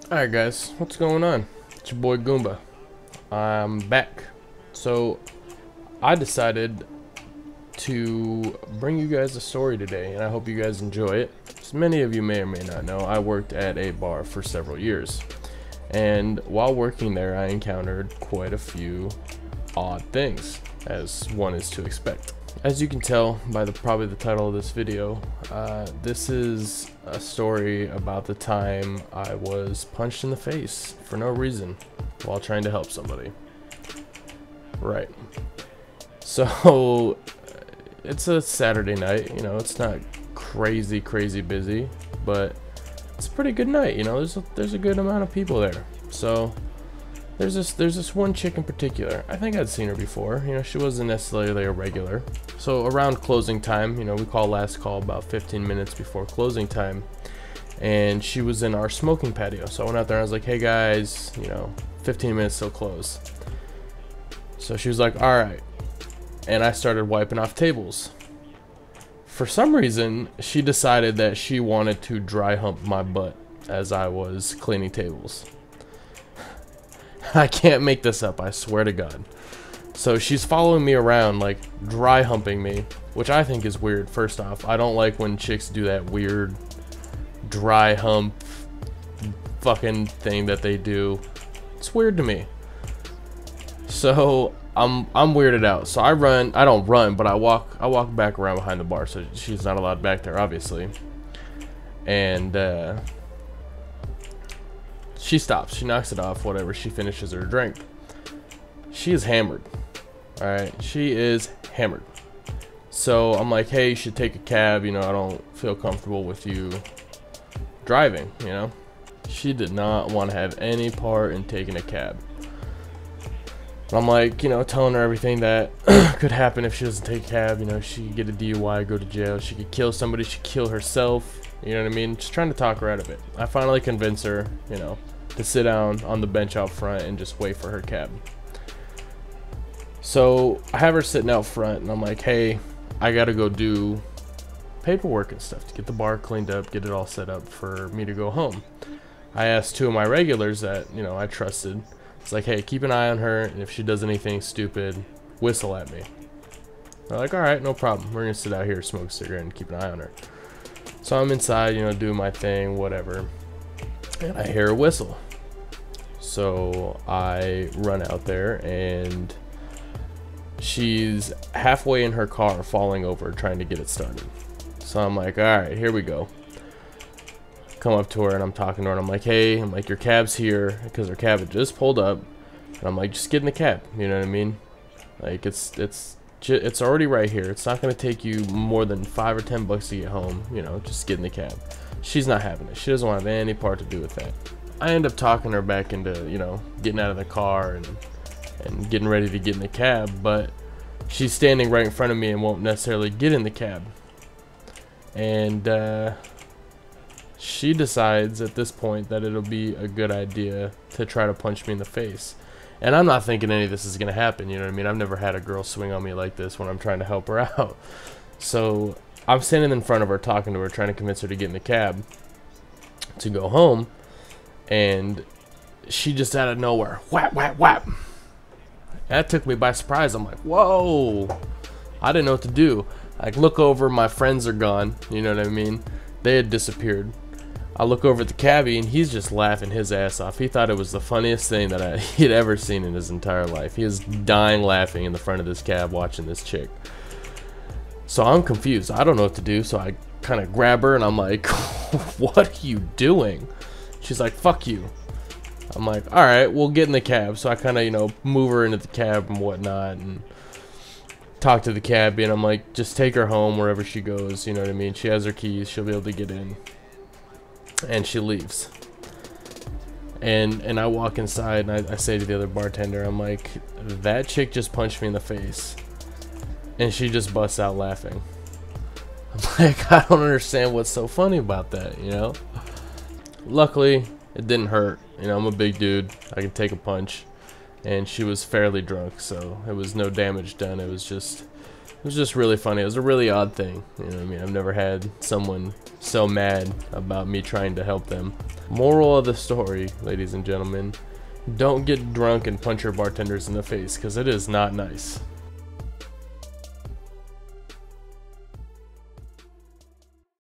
Alright guys, what's going on? It's your boy Goomba. I'm back. So, I decided to bring you guys a story today, and I hope you guys enjoy it. As many of you may or may not know, I worked at a bar for several years. And while working there, I encountered quite a few odd things, as one is to expect. As you can tell by probably the title of this video, this is a story about the time I was punched in the face for no reason while trying to help somebody. Right. So, it's a Saturday night, you know, it's not crazy busy, but it's a pretty good night, you know, there's a good amount of people there. So, there's this one chick in particular. I think I'd seen her before. You know, she wasn't necessarily a regular. So around closing time, you know, we call last call about 15 minutes before closing time, and she was in our smoking patio. So I went out there and I was like, "Hey guys, you know, 15 minutes till close." So she was like, "All right," and I started wiping off tables. For some reason, she decided that she wanted to dry hump my butt as I was cleaning tables. I can't make this up, I swear to God. So she's following me around, like, dry humping me, which I think is weird. First off, I don't like when chicks do that weird dry hump fucking thing that they do. It's weird to me. So I'm weirded out. So I don't run, but I walk back around behind the bar, so she's not allowed back there, obviously. And she stops, she knocks it off, whatever, she finishes her drink. She is hammered. Alright, she is hammered. So I'm like, "Hey, you should take a cab, you know, I don't feel comfortable with you driving," you know. She did not want to have any part in taking a cab. I'm like, you know, telling her everything that could happen if she doesn't take a cab. You know, she could get a DUI, go to jail, she could kill somebody, she could kill herself. You know what I mean? Just trying to talk her out of it. I finally convince her, you know, to sit down on the bench out front and just wait for her cab. So I have her sitting out front, and I'm like, "Hey, I gotta go do paperwork and stuff to get the bar cleaned up, get it all set up for me to go home." I asked two of my regulars that, you know, I trusted. It's like, "Hey, keep an eye on her, and if she does anything stupid, whistle at me." They're like, "All right, no problem. We're gonna sit out here, smoke a cigarette, and keep an eye on her." So I'm inside, you know, doing my thing, whatever, and I hear a whistle. So I run out there, and she's halfway in her car, falling over, trying to get it started. So I'm like, "All right, here we go." Come up to her, and I'm talking to her, and I'm like, "Hey," I'm like, "your cab's here," because her cab had just pulled up, and I'm like, "Just get in the cab," you know what I mean? Like, it's already right here. It's not going to take you more than $5 or $10 to get home. You know, just get in the cab. She's not having it. She doesn't want to have any part to do with that. I end up talking her back into, you know, getting out of the car and getting ready to get in the cab, but she's standing right in front of me and won't necessarily get in the cab. And she decides at this point that it'll be a good idea to try to punch me in the face. And I'm not thinking any of this is going to happen, you know what I mean? I've never had a girl swing on me like this when I'm trying to help her out. So I'm standing in front of her, talking to her, trying to convince her to get in the cab to go home. And she just out of nowhere, whap, whap, whap. That took me by surprise. I'm like, whoa. I didn't know what to do. I look over, my friends are gone, you know what I mean? They had disappeared. I look over at the cabbie, and he's just laughing his ass off. He thought it was the funniest thing that he'd ever seen in his entire life. He was dying laughing in the front of this cab watching this chick. So I'm confused. I don't know what to do, so I kind of grab her, and I'm like, "What are you doing?" She's like, "Fuck you." I'm like, "All right, we'll get in the cab." So I kind of, you know, move her into the cab and whatnot, and talk to the cabbie, and I'm like, "Just take her home wherever she goes," you know what I mean? She has her keys, she'll be able to get in. And she leaves, and I walk inside, and I say to the other bartender, I'm like, "That chick just punched me in the face," and she just busts out laughing. I'm like, I don't understand what's so funny about that, you know? Luckily, it didn't hurt. You know, I'm a big dude, I can take a punch, and she was fairly drunk, so it was no damage done. It was was just really funny. It was a really odd thing. You know what I mean? I've never had someone so mad about me trying to help them. Moral of the story, ladies and gentlemen, don't get drunk and punch your bartenders in the face, because it is not nice.